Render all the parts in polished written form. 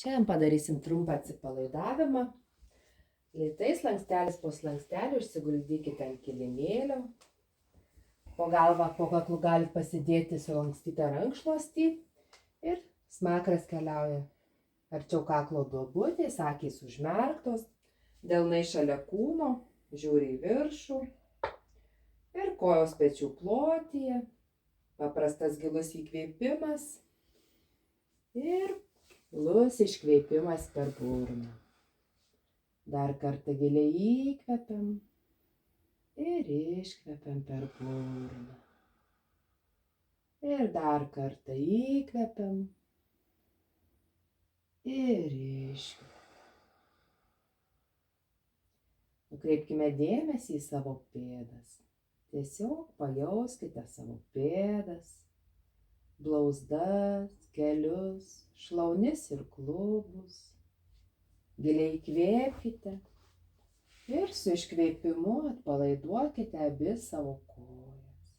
Šiandien padarysim trumpą atsipalaidavimą. Lėtais slankstelis po slankstelio išsiguldykite ant kilimėlio. Po galvą, po kaklu galite pasidėti sulankstytą rankšluostį ir smakras keliauja arčiau kaklo duobutės, akys užmerktos, delnai šalia kūno, žiūri į viršų ir kojos pečių plotyje, paprastas gilus įkvėpimas ir gilus iškvėpimas per burną. Dar kartą giliai įkvepiam ir iškvepiam per burną. Ir dar kartą įkvepiam ir iškvepiam. Nukreipkime dėmesį į savo pėdas. Tiesiog pajauskite savo pėdas, blauzdas, kelius, šlaunis ir klubus. Giliai įkvėpkite ir su iškvėpimu atpalaiduokite abi savo kojas.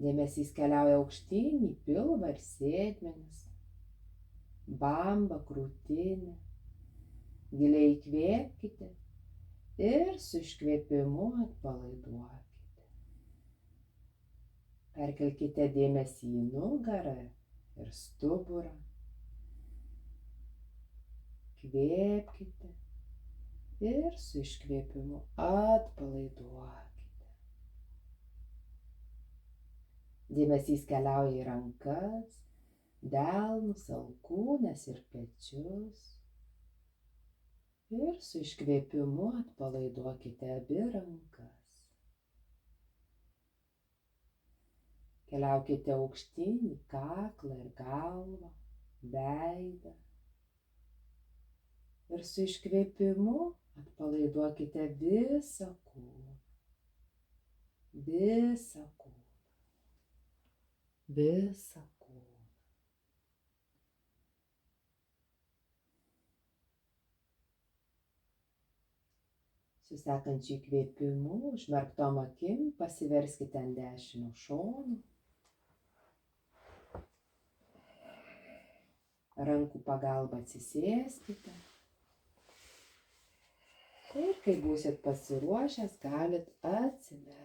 Dėmesys keliauja aukštyn į pilvą ir sėdmenis, bambą, krūtinę. Giliai įkvėpkite ir su iškvėpimu atpalaiduokite. Perkelkite dėmesį į nugarą ir stuburą. Kvėpkite ir su iškvėpimu atpalaiduokite. Dėmesys keliauja į rankas, delnus, alkūnes ir pečius. Ir su iškvėpimu atpalaiduokite abi rankas. Keliaukite aukštyn į kaklą ir galvą, veidą. Ir su iškvėpimu atpalaiduokite visą kūną. Visą kūną. Visą kūną. Su sekančiu įkvėpimu, užmerktom akim, pasiverskite ant dešinio šono. Rankų pagalba atsisėskite. Ir kai būsit pasiruošęs, galit atsimerkti.